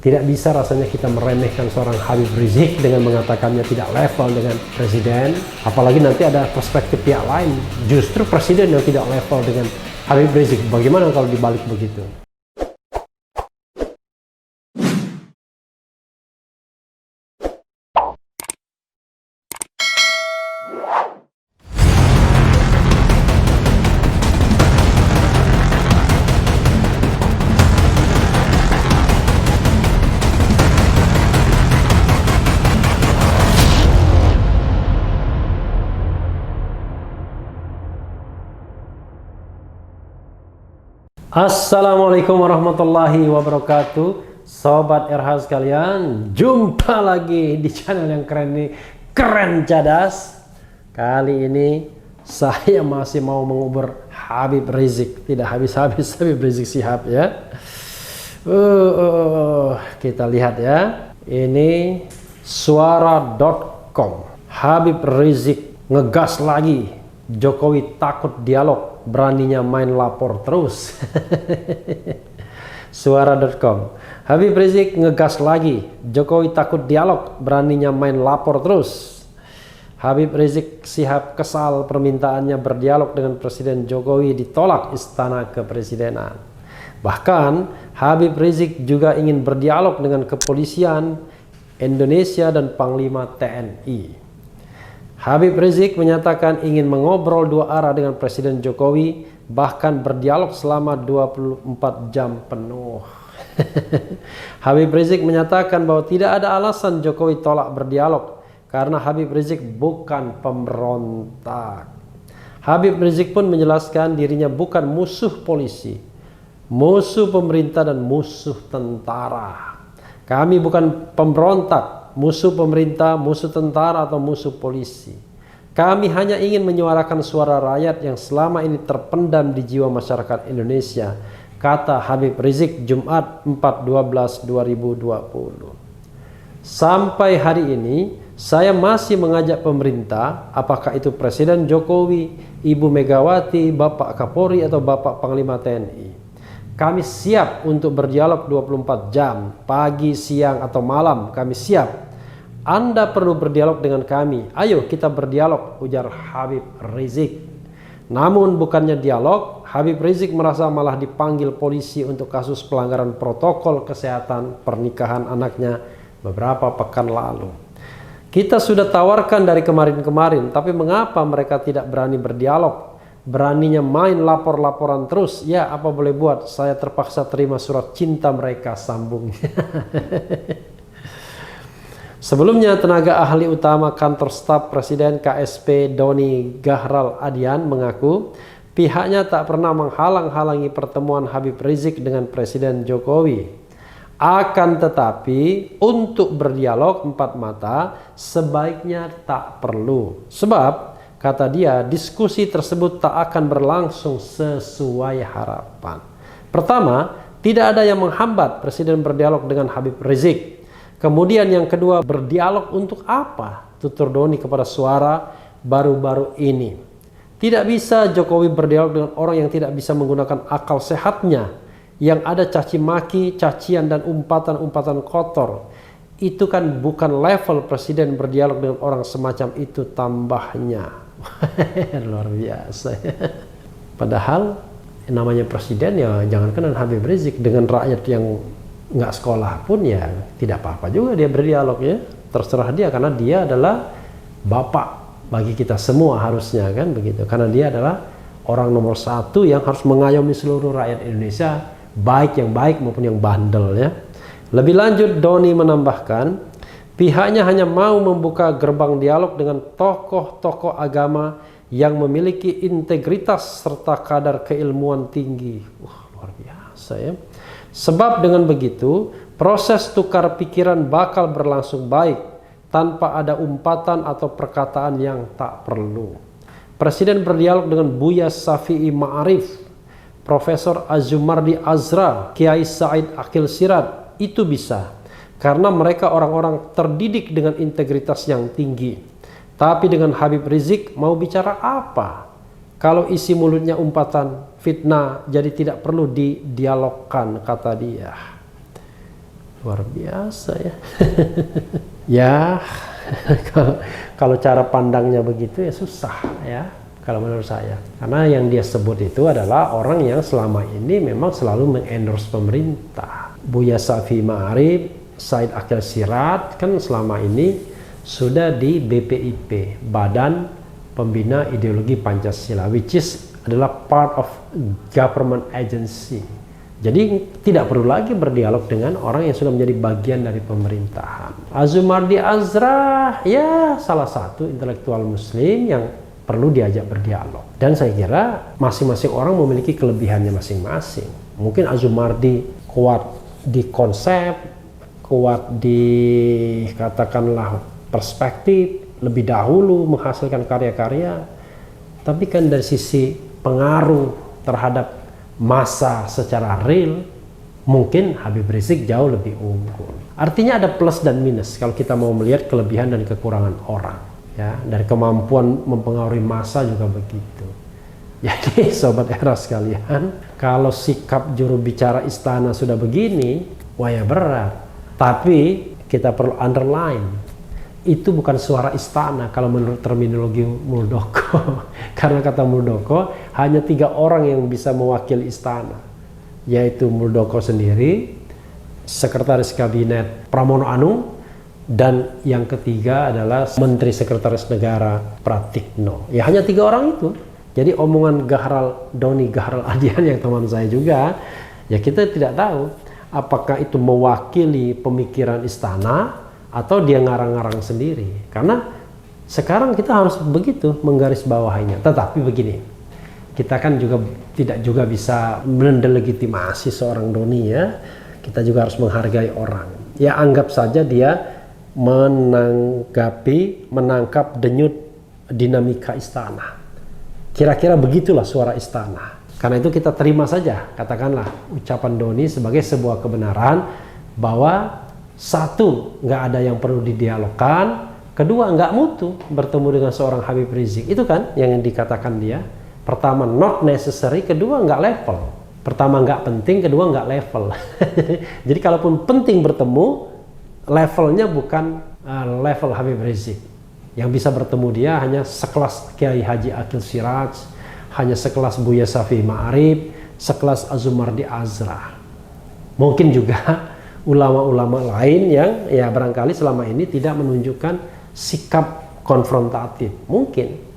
Tidak bisa rasanya kita meremehkan seorang Habib Rizik dengan mengatakannya tidak level dengan presiden. Apalagi nanti ada perspektif pihak lain, justru presiden yang tidak level dengan Habib Rizik. Bagaimana kalau dibalik begitu? Assalamualaikum warahmatullahi wabarakatuh, Sobat RH sekalian. Jumpa lagi di channel yang keren ini, Keren Cadas. Kali ini saya masih mau mengubur Habib Rizik. Tidak habis-habis Habib Rizik Sihab ya. Kita lihat ya. Ini suara.com. Habib Rizik ngegas lagi. Jokowi takut dialog, beraninya main lapor terus. Suara.com. Habib Rizik ngegas lagi, Jokowi takut dialog, beraninya main lapor terus. Habib Rizik Sihab kesal permintaannya berdialog dengan Presiden Jokowi ditolak Istana Kepresidenan. Bahkan Habib Rizik juga ingin berdialog dengan kepolisian Indonesia dan Panglima TNI. Habib Rizik menyatakan ingin mengobrol dua arah dengan Presiden Jokowi, bahkan berdialog selama 24 jam penuh. Habib Rizik menyatakan bahwa tidak ada alasan Jokowi tolak berdialog karena Habib Rizik bukan pemberontak. Habib Rizik pun menjelaskan dirinya bukan musuh polisi, musuh pemerintah dan musuh tentara. Kami bukan pemberontak, musuh pemerintah, musuh tentara, atau musuh polisi. Kami hanya ingin menyuarakan suara rakyat yang selama ini terpendam di jiwa masyarakat Indonesia, kata Habib Rizik Jumat 4/12/2020. Sampai hari ini, saya masih mengajak pemerintah, apakah itu Presiden Jokowi, Ibu Megawati, Bapak Kapolri, atau Bapak Panglima TNI. Kami siap untuk berdialog 24 jam, pagi, siang, atau malam, kami siap. Anda perlu berdialog dengan kami. Ayo kita berdialog, ujar Habib Rizik. Namun bukannya dialog, Habib Rizik merasa malah dipanggil polisi untuk kasus pelanggaran protokol kesehatan pernikahan anaknya beberapa pekan lalu. Kita sudah tawarkan dari kemarin-kemarin, tapi mengapa mereka tidak berani berdialog? Beraninya main lapor-laporan terus. Ya, apa boleh buat, saya terpaksa terima surat cinta mereka, sambungnya. Sebelumnya, tenaga ahli utama kantor staf Presiden KSP Doni Gahral Adian mengaku pihaknya tak pernah menghalang-halangi pertemuan Habib Rizik dengan Presiden Jokowi. Akan tetapi, untuk berdialog empat mata sebaiknya tak perlu. Sebab kata dia, diskusi tersebut tak akan berlangsung sesuai harapan. Pertama, tidak ada yang menghambat Presiden berdialog dengan Habib Rizik. Kemudian yang kedua, berdialog untuk apa? Tutur Doni kepada Suara baru-baru ini. Tidak bisa Jokowi berdialog dengan orang yang tidak bisa menggunakan akal sehatnya, yang ada caci maki, cacian, dan umpatan-umpatan kotor. Itu kan bukan level Presiden berdialog dengan orang semacam itu, tambahnya. Luar biasa ya. Padahal namanya presiden ya, jangankan dengan Habib Rizik, dengan rakyat yang nggak sekolah pun ya tidak apa-apa juga dia berdialog ya. Terserah dia, karena dia adalah bapak bagi kita semua harusnya, kan begitu. Karena dia adalah orang nomor satu yang harus mengayomi seluruh rakyat Indonesia, baik yang baik maupun yang bandel ya. Lebih lanjut, Doni menambahkan pihaknya hanya mau membuka gerbang dialog dengan tokoh-tokoh agama yang memiliki integritas serta kadar keilmuan tinggi. Luar biasa ya. Sebab dengan begitu, proses tukar pikiran bakal berlangsung baik tanpa ada umpatan atau perkataan yang tak perlu. Presiden berdialog dengan Buya Syafi'i Ma'arif, Profesor Azumardi Azra, Kiai Said Akil Siraj, itu bisa. Karena mereka orang-orang terdidik dengan integritas yang tinggi. Tapi dengan Habib Rizik mau bicara apa? Kalau isi mulutnya umpatan, fitnah, jadi tidak perlu didialogkan, kata dia. Luar biasa ya. Ya, kalau cara pandangnya begitu ya susah ya, kalau menurut saya. Karena yang dia sebut itu adalah orang yang selama ini memang selalu mengendorse pemerintah. Buya Syafi'i Ma'arif, Said Akhil Siraj kan selama ini sudah di BPIP, Badan Pembina Ideologi Pancasila, which is adalah part of government agency. Jadi tidak perlu lagi berdialog dengan orang yang sudah menjadi bagian dari pemerintahan. Azumardi Azra ya salah satu intelektual muslim yang perlu diajak berdialog. Dan saya kira masing-masing orang memiliki kelebihannya masing-masing. Mungkin Azumardi kuat di konsep, kuat di katakanlah perspektif, lebih dahulu menghasilkan karya-karya. Tapi kan dari sisi pengaruh terhadap masa secara real, mungkin Habib Rizik jauh lebih unggul. Artinya ada plus dan minus kalau kita mau melihat kelebihan dan kekurangan orang. Ya, dari kemampuan mempengaruhi massa juga begitu. Jadi sobat era sekalian, kalau sikap juru bicara istana sudah begini, wah ya berat. Tapi kita perlu underline, itu bukan suara istana kalau menurut terminologi Muldoko. Karena kata Muldoko, hanya 3 orang yang bisa mewakili istana, yaitu Muldoko sendiri, Sekretaris Kabinet Pramono Anung, dan yang ketiga adalah Menteri Sekretaris Negara Pratikno. Ya hanya 3 orang itu. Jadi omongan Doni Gahral Adian yang teman saya juga, ya kita tidak tahu apakah itu mewakili pemikiran istana atau dia ngarang-ngarang sendiri. Karena sekarang kita harus begitu menggarisbawahinya. Tetapi begini, kita kan juga tidak juga bisa mendelegitimasi seorang Doni ya. Kita juga harus menghargai orang. Ya anggap saja dia menangkap denyut dinamika istana. Kira-kira begitulah suara istana. Karena itu kita terima saja, katakanlah ucapan Doni sebagai sebuah kebenaran bahwa satu, nggak ada yang perlu didialogkan. Kedua, nggak mutu bertemu dengan seorang Habib Rizik. Itu kan yang dikatakan dia. Pertama, not necessary. Kedua, nggak level. Pertama, nggak penting. Kedua, nggak level. Jadi, kalaupun penting bertemu, levelnya bukan level Habib Rizik. Yang bisa bertemu dia hanya sekelas Kiai Haji Akhil Siraj, hanya sekelas Buya Syafi'i Ma'arif, sekelas Azumardi Azra. Mungkin juga ulama-ulama lain yang ya barangkali selama ini tidak menunjukkan sikap konfrontatif. Mungkin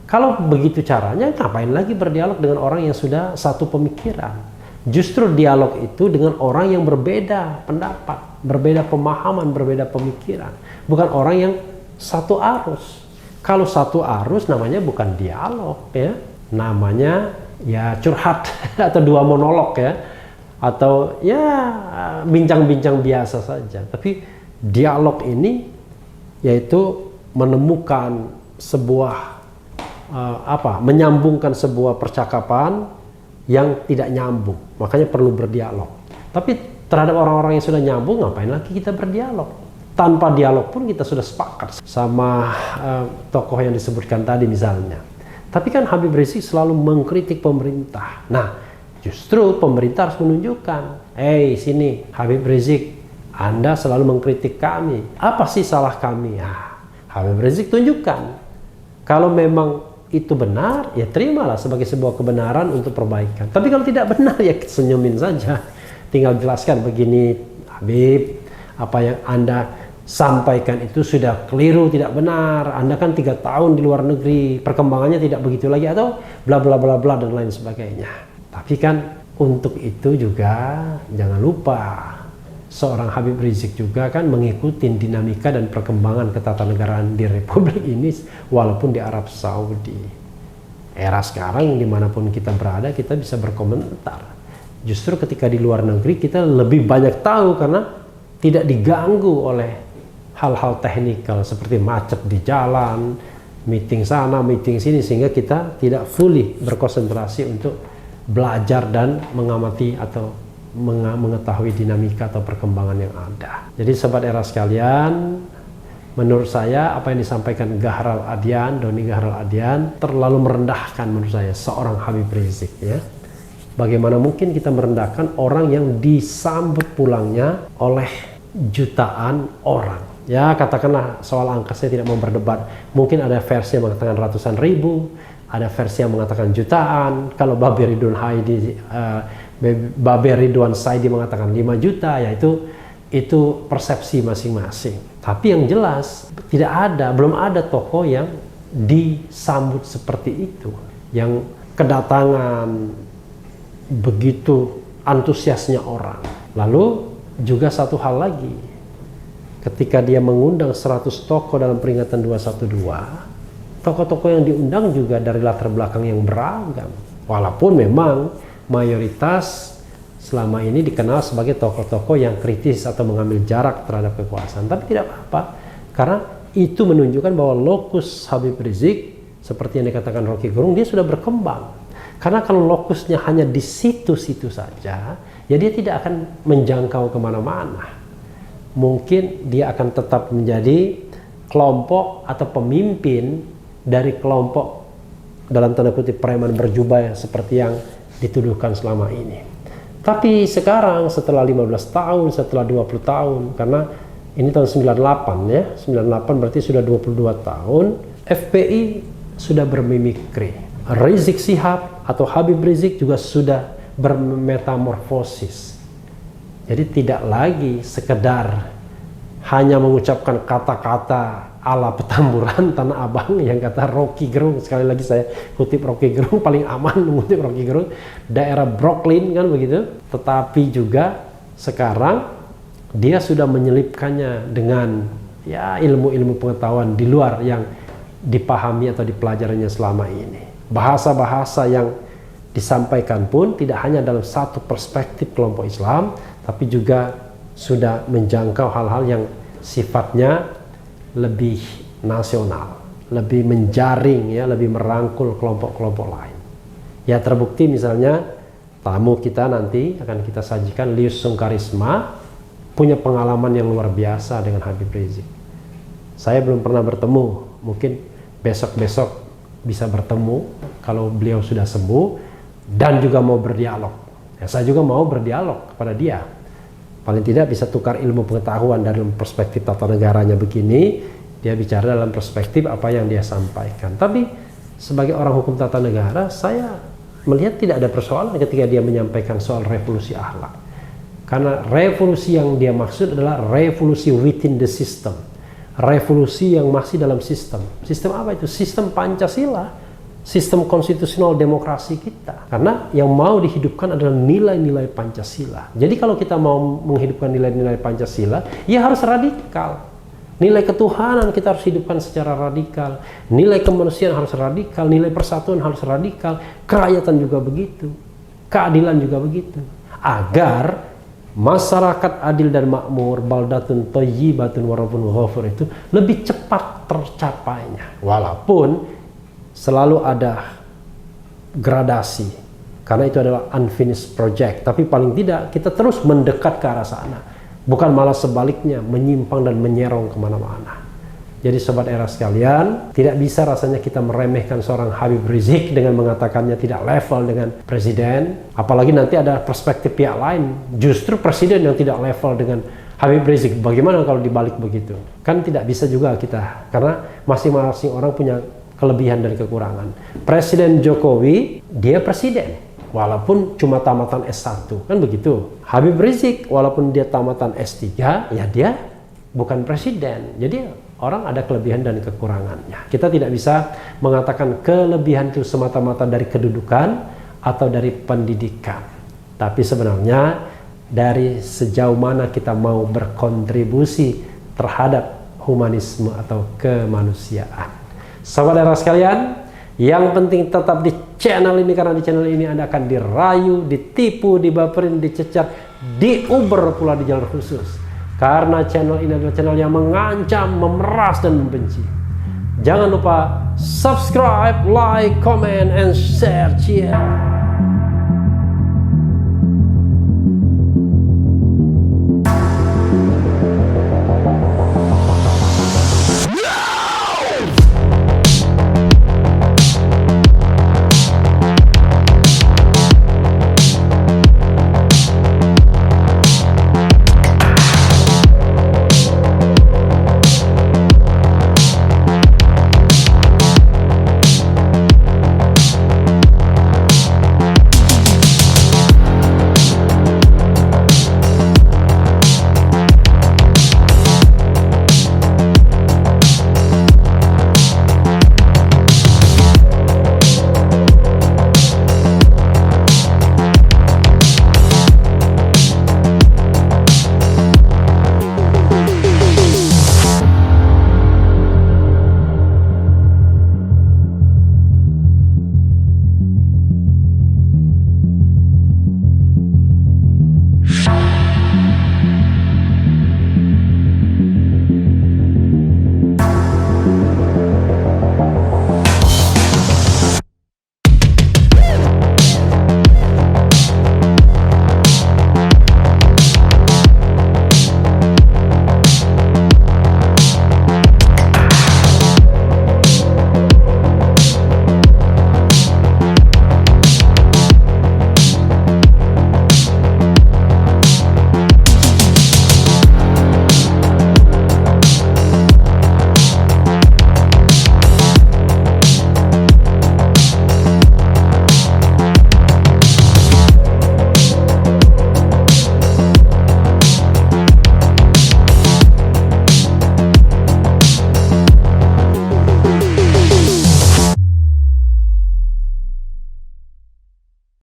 kalau begitu caranya, ngapain lagi berdialog dengan orang yang sudah satu pemikiran? Justru dialog itu dengan orang yang berbeda pendapat, berbeda pemahaman, berbeda pemikiran, bukan orang yang satu arus. Kalau satu arus namanya bukan dialog ya, namanya ya curhat atau dua monolog ya, atau ya bincang-bincang biasa saja. Tapi dialog ini yaitu menemukan sebuah menyambungkan sebuah percakapan yang tidak nyambung, makanya perlu berdialog. Tapi terhadap orang-orang yang sudah nyambung, ngapain lagi kita berdialog? Tanpa dialog pun kita sudah sepakat sama tokoh yang disebutkan tadi misalnya. Tapi kan Habib Rizik selalu mengkritik pemerintah. Nah, justru pemerintah harus menunjukkan, sini Habib Rizik, Anda selalu mengkritik kami. Apa sih salah kami? Habib Rizik tunjukkan. Kalau memang itu benar, ya terimalah sebagai sebuah kebenaran untuk perbaikan. Tapi kalau tidak benar, ya senyumin saja. Tinggal jelaskan begini, Habib, apa yang Anda sampaikan itu sudah keliru, tidak benar. Anda kan 3 tahun di luar negeri, perkembangannya tidak begitu lagi, atau bla bla bla bla dan lain sebagainya. Tapi kan untuk itu juga jangan lupa seorang Habib Rizik juga kan mengikuti dinamika dan perkembangan ketatanegaraan di Republik ini walaupun di Arab Saudi. Era sekarang dimanapun kita berada kita bisa berkomentar. Justru ketika di luar negeri kita lebih banyak tahu karena tidak diganggu oleh hal-hal teknikal seperti macet di jalan, meeting sana, meeting sini, sehingga kita tidak fully berkonsentrasi untuk belajar dan mengamati atau mengetahui dinamika atau perkembangan yang ada. Jadi sobat era sekalian, menurut saya apa yang disampaikan Doni Gahral Adian terlalu merendahkan menurut saya seorang Habib Rizik ya. Bagaimana mungkin kita merendahkan orang yang disambut pulangnya oleh jutaan orang? Ya, katakanlah soal angka saya tidak mau berdebat. Mungkin ada versi yang mengatakan ratusan ribu, ada versi yang mengatakan jutaan. Kalau Babe Ridwan Saidi mengatakan 5 juta, ya itu persepsi masing-masing. Tapi yang jelas belum ada tokoh yang disambut seperti itu, yang kedatangan begitu antusiasnya orang. Lalu juga satu hal lagi, ketika dia mengundang 100 tokoh dalam peringatan 212, tokoh-tokoh yang diundang juga dari latar belakang yang beragam. Walaupun memang mayoritas selama ini dikenal sebagai tokoh-tokoh yang kritis atau mengambil jarak terhadap kekuasaan. Tapi tidak apa-apa, karena itu menunjukkan bahwa lokus Habib Rizik, seperti yang dikatakan Rocky Gerung, dia sudah berkembang. Karena kalau lokusnya hanya di situ-situ saja, ya dia tidak akan menjangkau kemana-mana. Mungkin dia akan tetap menjadi kelompok atau pemimpin dari kelompok dalam tanda kutip preman berjubah seperti yang dituduhkan selama ini. Tapi sekarang setelah 15 tahun, setelah 20 tahun, karena ini tahun 98 ya, 98 berarti sudah 22 tahun, FPI sudah bermimikri. Rizik Syihab atau Habib Rizik juga sudah bermetamorfosis. Jadi tidak lagi sekedar hanya mengucapkan kata-kata ala Petamburan Tanah Abang yang kata Rocky Gerung. Sekali lagi saya kutip Rocky Gerung, paling aman mengutip Rocky Gerung, daerah Brooklyn kan begitu. Tetapi juga sekarang dia sudah menyelipkannya dengan ya ilmu-ilmu pengetahuan di luar yang dipahami atau dipelajarinya selama ini. Bahasa-bahasa yang disampaikan pun tidak hanya dalam satu perspektif kelompok Islam, tapi juga sudah menjangkau hal-hal yang sifatnya lebih nasional, lebih menjaring ya, lebih merangkul kelompok-kelompok lain. Ya terbukti misalnya tamu kita nanti akan kita sajikan, Lius Sungkarisma, punya pengalaman yang luar biasa dengan Habib Rizik. Saya belum pernah bertemu, mungkin besok-besok bisa bertemu kalau beliau sudah sembuh dan juga mau berdialog. Ya, saya juga mau berdialog kepada dia. Paling tidak bisa tukar ilmu pengetahuan dalam perspektif tata negaranya begini, dia bicara dalam perspektif apa yang dia sampaikan. Tapi sebagai orang hukum tata negara, saya melihat tidak ada persoalan ketika dia menyampaikan soal revolusi akhlak. Karena revolusi yang dia maksud adalah revolusi within the system. Revolusi yang masih dalam sistem. Sistem apa itu? Sistem Pancasila, sistem konstitusional demokrasi kita. Karena yang mau dihidupkan adalah nilai-nilai Pancasila. Jadi kalau kita mau menghidupkan nilai-nilai Pancasila, ya harus radikal. Nilai ketuhanan kita harus hidupkan secara radikal. Nilai kemanusiaan harus radikal. Nilai persatuan harus radikal. Kerakyatan juga begitu. Keadilan juga begitu. Agar masyarakat adil dan makmur, baldatun thayyibatun wa rabbun ghafur, itu lebih cepat tercapainya. Walaupun selalu ada gradasi, karena itu adalah unfinished project. Tapi paling tidak kita terus mendekat ke arah sana, bukan malah sebaliknya menyimpang dan menyerong kemana-mana. Jadi sobat era sekalian, tidak bisa rasanya kita meremehkan seorang Habib Rizik dengan mengatakannya tidak level dengan presiden. Apalagi nanti ada perspektif pihak lain, justru presiden yang tidak level dengan Habib Rizik. Bagaimana kalau dibalik begitu? Kan tidak bisa juga kita, karena masing-masing orang punya kelebihan dan kekurangan. Presiden Jokowi, dia presiden, walaupun cuma tamatan S1, kan begitu. Habib Rizik, walaupun dia tamatan S3, ya dia bukan presiden. Jadi orang ada kelebihan dan kekurangannya. Kita tidak bisa mengatakan kelebihan itu semata-mata dari kedudukan atau dari pendidikan. Tapi sebenarnya dari sejauh mana kita mau berkontribusi terhadap humanisme atau kemanusiaan. Sahabat era sekalian, yang penting tetap di channel ini, karena di channel ini Anda akan dirayu, ditipu, dibaperin, dicecar, diuber pula di jalur khusus. Karena channel ini adalah channel yang mengancam, memeras, dan membenci. Jangan lupa subscribe, like, comment, and share. Cheers.